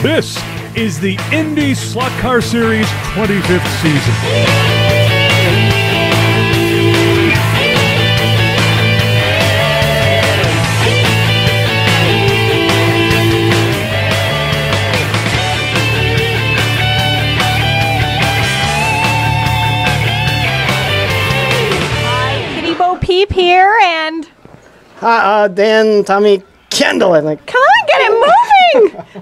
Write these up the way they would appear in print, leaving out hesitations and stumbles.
This is the IndySlotCar Series 25th season. Peep here and Dan, Tommy, Kendall, I think. Come on, get it moving!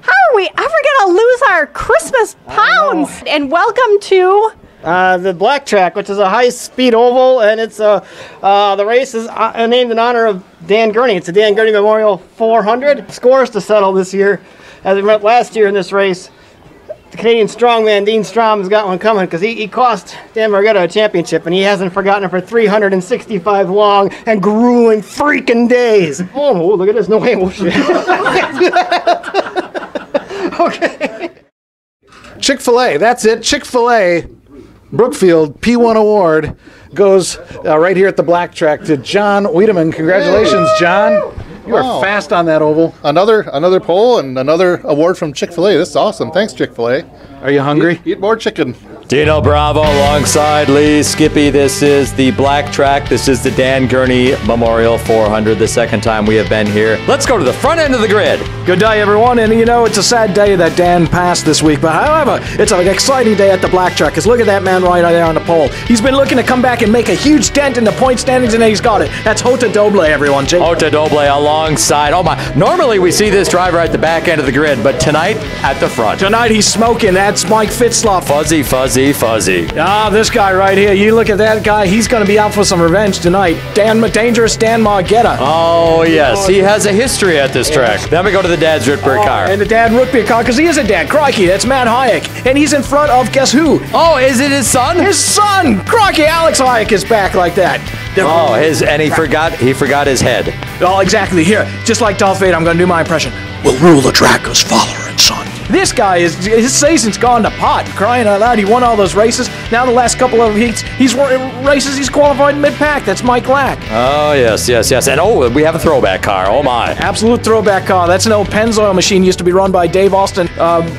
How are we ever gonna lose our Christmas pounds? And welcome to the Black Track, which is a high-speed oval, and it's the race is named in honor of Dan Gurney. It's the Dan Gurney Memorial 400. Scores to settle this year, as we went last year in this race. The Canadian strongman Dean Strom has got one coming because he cost Dan Margetta a championship, and he hasn't forgotten it for 365 long and grueling freaking days. Oh, look at this. No way. Oh, shit. Okay. Chick-fil-A, that's it. Chick-fil-A Brookfield P1 Award goes right here at the Black Track to John Wiedemann. Congratulations, John. You are fast on that oval. Another pole and another award from Chick-fil-A. This is awesome. Thanks, Chick-fil-A. Are you hungry? Eat more chicken. Dino Bravo alongside Lee Skippy. This is the Black Track. This is the Dan Gurney Memorial 400, the second time we have been here. Let's go to the front end of the grid. Good day, everyone. And you know, it's a sad day that Dan passed this week, but however, it's an exciting day at the Black Track, because look at that man right there on the pole. He's been looking to come back and make a huge dent in the point standings, and he's got it. That's Hota Doble, everyone. Hota Doble alongside. Oh my. Normally we see this driver at the back end of the grid, but tonight at the front. Tonight he's smoking. That's Mike Fitzloff. Fuzzy, fuzzy, fuzzy. Ah, this guy right here. You look at that guy. He's going to be out for some revenge tonight. Dangerous Dan Margetta. Oh, yes. He has a history at this track. Then we go to the Dad's Root Beer car. And the Dad Root Beer car, because he is a dad. Crikey, that's Matt Hayek. And he's in front of, guess who? Oh, is it his son? His son. Crikey, Alex Hayek is back like that. And he forgot his head. Oh, exactly. Here, just like Darth Vader, I'm going to do my impression. We'll rule the track as father and son. This guy his season's gone to pot. Crying out loud, he won all those races. Now the last couple of heats, he's qualified mid-pack. That's Mike Lack. Oh, yes. And we have a throwback car. Oh, my. Absolute throwback car. That's an old Pennzoil machine, used to be run by Dave Austin,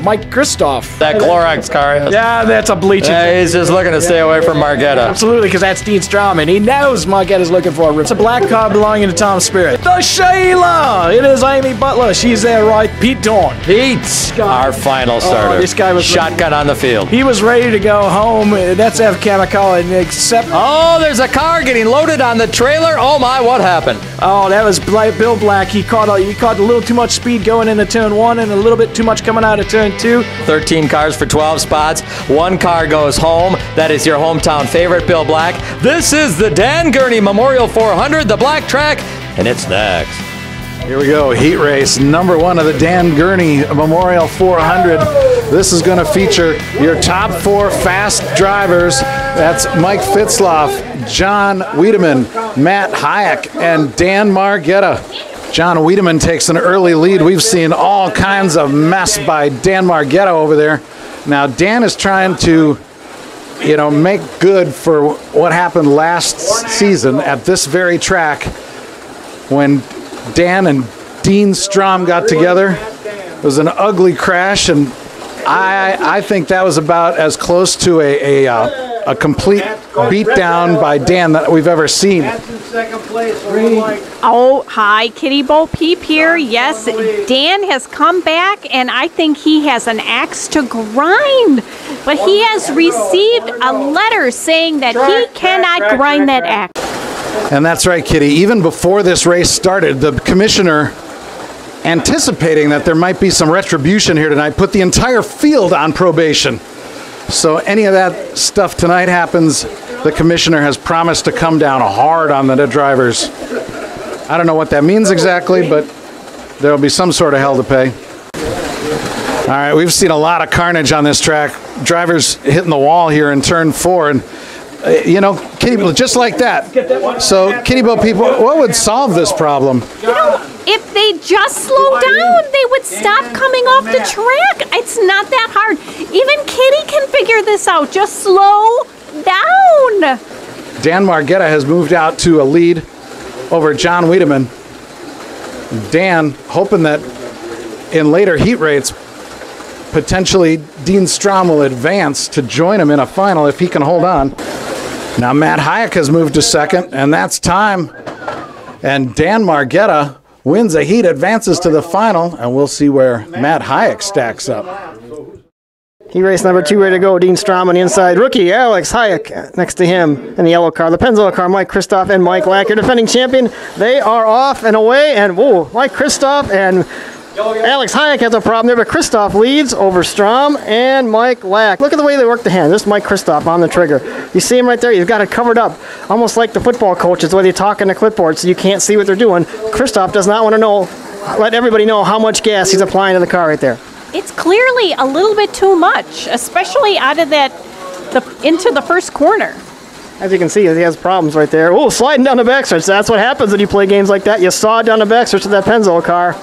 Mike Christoph. That Clorox car. Yes. Yeah, that's a bleaching. Yeah, he's just looking to stay away from Margetta. Absolutely, because that's Dean Strom, and he knows Margetta's looking for a rip. It's a black car belonging to Tom Spirit. The Sheila! It is Amy Butler. She's there, right? Pete Dorn. Pete, our final starter. This guy was shotgun on the field. He was ready to go home. That's F. Kamikawa, except... Oh, there's a car getting loaded on the trailer. Oh, my, what happened? Oh, that was Bill Black. He caught a little too much speed going into turn 1 and a little bit too much coming out of turn 2. 13 cars for 12 spots. One car goes home. That is your hometown favorite, Bill Black. This is the Dan Gurney Memorial 400, the Black Track, and it's next. Here we go, heat race number 1 of the Dan Gurney Memorial 400. This is going to feature your top 4 fast drivers. That's Mike Fitzloff, John Wiedemann, Matt Hayek, and Dan Margetta. John Wiedemann takes an early lead. We've seen all kinds of mess by Dan Margetta over there. Now Dan is trying to, make good for what happened last season at this very track when Dan and Dean Strom got together. It was an ugly crash, and I think that was about as close to a complete beatdown by Dan that we've ever seen. Oh, hi, Kitty Bo Peep here. Yes, Dan has come back, and I think he has an axe to grind. But he has received a letter saying that he cannot grind that axe. And that's right, Kitty. Even before this race started, the commissioner, anticipating that there might be some retribution here tonight, put the entire field on probation. So any of that stuff tonight happens, the commissioner has promised to come down hard on the drivers. I don't know what that means exactly, but there'll be some sort of hell to pay. All right, we've seen a lot of carnage on this track. Drivers hitting the wall here in turn 4, and Kitty, just like that. So, Kitty Bo people, what would solve this problem? If they just slow down, they would stop coming off the track. It's not that hard. Even Kitty can figure this out. Just slow down. Dan Margetta has moved out to a lead over John Wiedemann. Dan hoping that in later heat rates potentially Dean Strom will advance to join him in a final if he can hold on. Now Matt Hayek has moved to second, and that's time. And Dan Margetta wins a heat, advances to the final, and we'll see where Matt Hayek stacks up. Heat race number 2 ready to go. Dean Strom on the inside. Rookie Alex Hayek next to him in the yellow car. The Pennzoil car, Mike Kristoff and Mike Lack, your defending champion. They are off and away, and whoa, Mike Kristoff and Alex Hayek has a problem there, but Kristoff leads over Strom and Mike Lack. Look at the way they work the hand. This is Mike Kristoff on the trigger. You see him right there? He's got it covered up, almost like the football coaches, the way they talk in the clipboard so you can't see what they're doing. Kristoff does not want to let everybody know how much gas he's applying to the car right there. It's clearly a little bit too much, especially out of into the first corner. As you can see, he has problems right there. Oh, sliding down the backstretch. That's what happens when you play games like that. You saw down the backstretch of that Pennzoil car.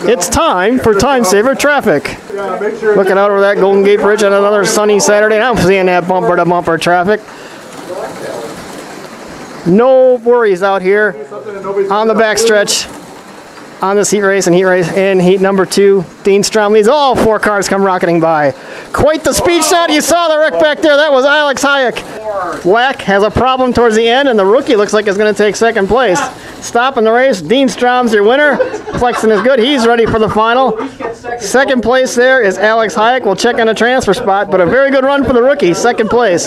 It's time for time saver traffic. Looking out over that Golden Gate Bridge on another sunny Saturday. I'm seeing that bumper-to-bumper traffic. No worries out here on the backstretch. On this heat race in heat number 2, Dean Strom leads. All 4 cars come rocketing by. Quite the speed shot. You saw the wreck back there. That was Alex Hayek. Lack has a problem towards the end, and the rookie looks like he's going to take second place. Stopping the race. Dean Strom's your winner. Flexing is good. He's ready for the final. Second place there is Alex Hayek. We'll check on the transfer spot, but a very good run for the rookie. Second place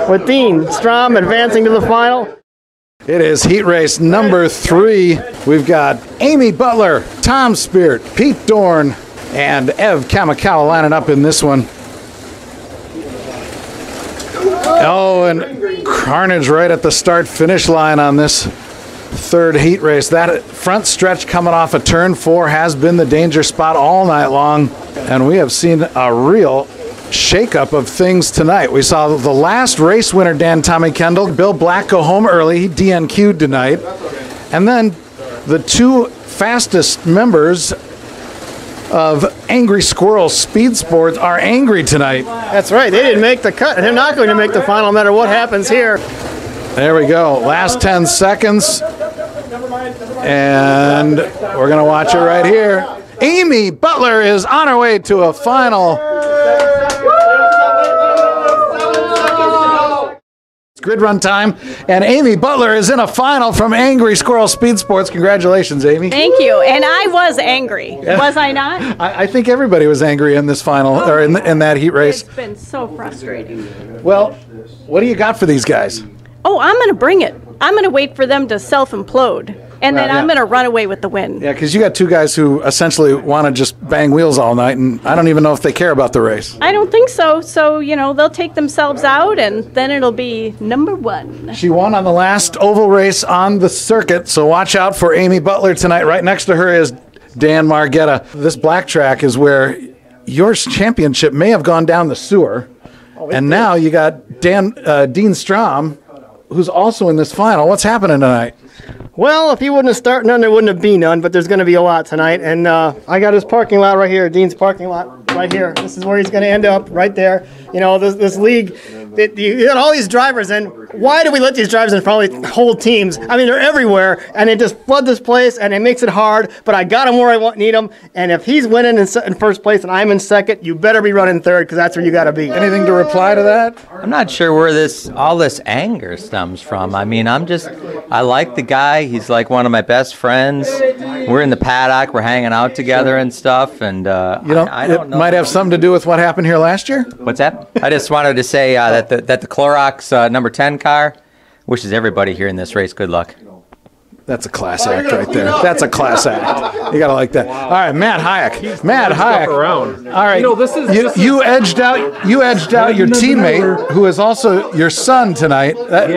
with Dean Strom advancing to the final. It is heat race number 3. We've got Amy Butler, Tom Speart, Pete Dorn, and Ev Kamikawa lining up in this one. Oh, and carnage right at the start-finish line on this 3rd heat race. That front stretch coming off of turn 4 has been the danger spot all night long, and we have seen a real shakeup of things tonight. We saw the last race winner, Dan Tommy Kendall, Bill Black, go home early. He DNQ'd tonight. And then the 2 fastest members of Angry Squirrel Speed Sports are angry tonight. That's right. They didn't make the cut, and they're not going to make the final no matter what happens here. There we go. Last 10 seconds. And we're going to watch it right here. Amy Butler is on her way to a final. Grid run time, and Amy Butler is in a final from Angry Squirrel Speed Sports. Congratulations, Amy. Thank you. And I was angry. Yeah. Was I not? I think everybody was angry in this final, or in that heat race. It's been so frustrating. Well, what do you got for these guys? Oh, I'm going to bring it. I'm going to wait for them to self-implode, and then I'm going to run away with the win. Yeah, because you got 2 guys who essentially want to just bang wheels all night, and I don't even know if they care about the race. I don't think so. So, they'll take themselves out, and then it'll be number 1. She won on the last oval race on the circuit, so watch out for Amy Butler tonight. Right next to her is Dan Margetta. This black track is where your championship may have gone down the sewer, and now you got Dean Strom, who's also in this final. What's happening tonight? Well, if he wouldn't have started none, there wouldn't have been none, but there's going to be a lot tonight. And I got his parking lot right here, Dean's parking lot right here. This is where he's going to end up, right there. This league, you got all these drivers, and why do we let these drivers in probably whole teams? I mean, they're everywhere, and they just flood this place, and it makes it hard, but I got him where I need him, and if he's winning in first place and I'm in second, you better be running third, because that's where you got to be. Anything to reply to that? I'm not sure where all this anger stems from. I mean, I like the guy. He's like one of my best friends. We're in the paddock. We're hanging out together and stuff. And I don't know. It might have something to do with what happened here last year? What's that? I just wanted to say that the Clorox number 10 car wishes everybody here in this race good luck. That's a class act right there. That's a class act. You gotta like that. All right, Matt Hayek. Matt Hayek. Around. All right, you edged out your teammate, who is also your son tonight. That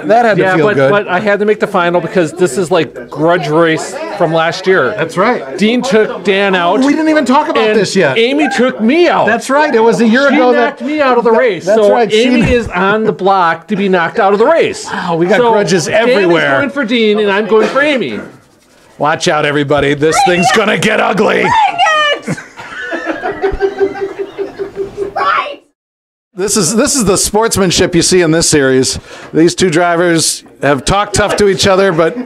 had to feel good. But I had to make the final because this is like grudge race from last year. That's right. Dean took Dan out. We didn't even talk about this yet. Amy took me out. That's right. It was a year ago that knocked me out of the race. That's so right. Amy is on the block to be knocked out of the race. Wow, we got grudges everywhere. Dan is going for Dean, and I'm going for Amy. Watch out, everybody. This thing's gonna get ugly. This is the sportsmanship you see in this series. These 2 drivers have talked tough to each other, but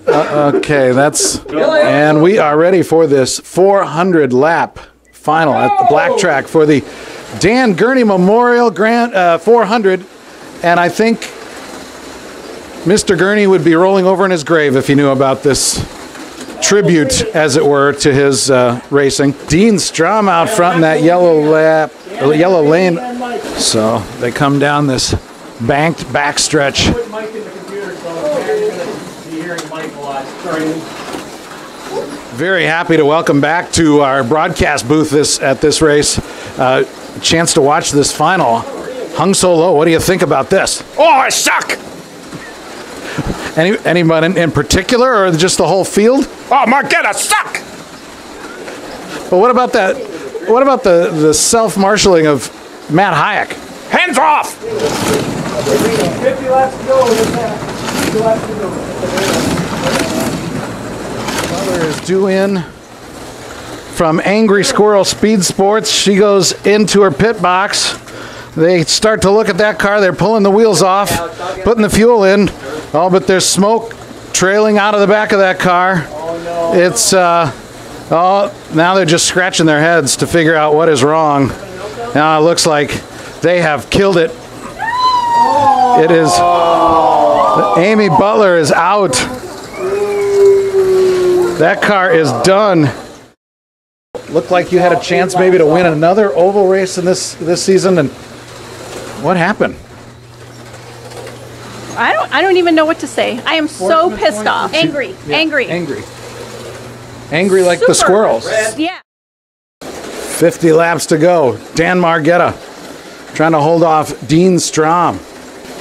Okay, and we are ready for this 400 lap final at the black track for the Dan Gurney Memorial Grand 400. And I think Mr. Gurney would be rolling over in his grave if he knew about this tribute, as it were, to his racing. Dean Strom out front in that yellow lane. So they come down this banked backstretch. Very happy to welcome back to our broadcast booth at this race. Chance to watch this final. Hung so low. What do you think about this? Oh, I suck! Anyone in particular, or just the whole field? Oh, Margetta, suck! But what about that? What about the self-marshaling of Matt Hayek? Hands off! 50 laps to go. 50 laps to go. Butler is due in from Angry Squirrel Speed Sports. She goes into her pit box. They start to look at that car. They're pulling the wheels off, putting the fuel in. Oh, but there's smoke trailing out of the back of that car. It's, now they're just scratching their heads to figure out what is wrong. Now it looks like they have killed it. It is, Amy Butler is out. That car is done. Looked like you had a chance maybe to win another oval race in this season, and what happened? I don't even know what to say. I am so pissed off. Angry like the squirrels. Yeah. 50 laps to go. Dan Margetta trying to hold off Dean Strom.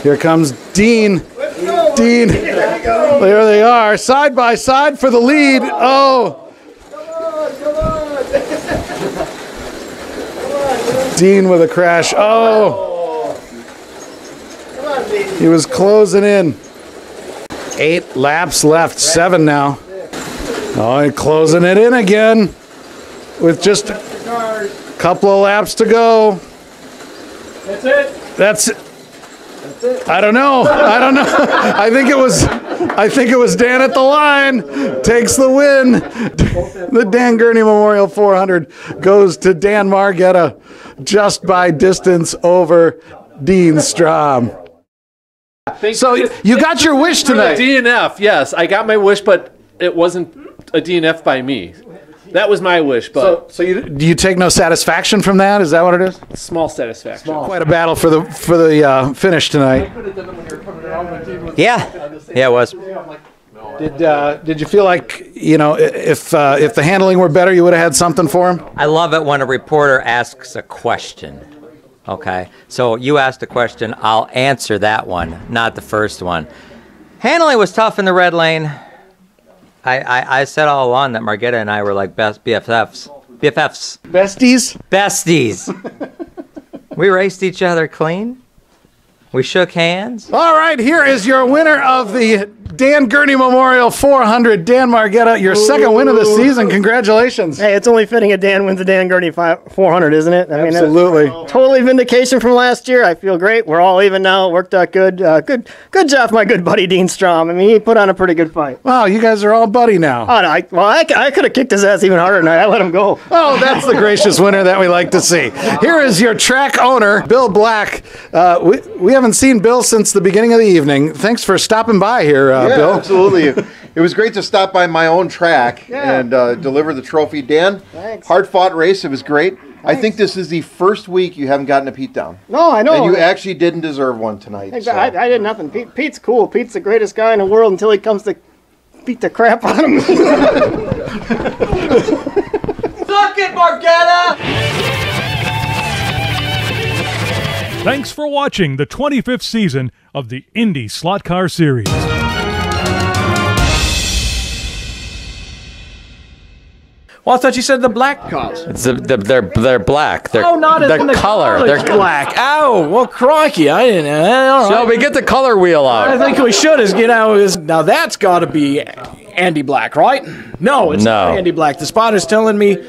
Here comes Dean. Dean. There they are, side by side for the lead. Oh. Dean with a crash. Oh. He was closing in. 8 laps left. 7 now. Oh, and closing it in again with just a couple of laps to go. That's it. That's it. I don't know. I think it was Dan at the line. Takes the win. The Dan Gurney Memorial 400 goes to Dan Margetta, just by distance over Dean Strom. So you got your wish tonight. DNF, yes, I got my wish, but it wasn't a DNF by me. That was my wish, but so do you take no satisfaction from that? Is that what it is? Small satisfaction. Quite a battle for the finish tonight. Yeah, it was. Did you feel like, if the handling were better, you would have had something for him? I love it when a reporter asks a question. Okay, so you asked a question, I'll answer that one, not the first one. Handling was tough in the red lane. I said all along that Margetta and I were like best BFFs. Besties? Besties. We raced each other clean. We shook hands. All right, here is your winner of the Dan Gurney Memorial 400, Dan Margetta, your second win of the season. Congratulations. Hey, it's only fitting a Dan wins the Dan Gurney 400, isn't it? I mean, absolutely. Totally vindication from last year. I feel great. We're all even now. It worked out good. Good job, my good buddy Dean Strom. I mean, he put on a pretty good fight. Wow, you guys are all buddy now. Oh, no, I could have kicked his ass even harder tonight. I let him go. Oh, that's the gracious winner that we like to see. Here is your track owner, Bill Black. We haven't seen Bill since the beginning of the evening. Thanks for stopping by here, Bill. Absolutely. It was great to stop by my own track and deliver the trophy. Dan, thanks. Hard-fought race. It was great. Thanks. I think this is the first week you haven't gotten a Pete down. No, I know. And you actually didn't deserve one tonight. Exactly. I did nothing. Pete's cool. Pete's the greatest guy in the world until he comes to beat the crap out of me. Suck it, Margetta! Thanks for watching the 25th season of the IndySlotCar Series. Well, I thought you said the black cars. They're black. They're, not they're in the color. They're black. Oh, well, crikey. I didn't know. Shelby, get the color wheel out. I think we should now that's got to be Andy Black, right? No, it's not Andy Black. The spot is telling me.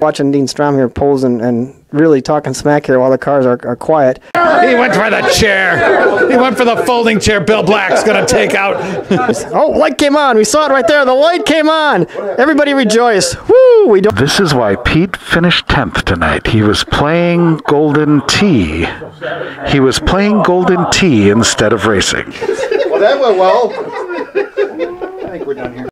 Watching Dean Strom here pulls and really talking smack here while the cars are quiet. He went for the chair. He went for the folding chair Bill Black's going to take out. Oh, light came on. We saw it right there. The light came on. Everybody rejoice. Woo! We don't. This is why Pete finished 10th tonight. He was playing Golden Tee. He was playing Golden Tee instead of racing. Well, that went well. I think we're done here.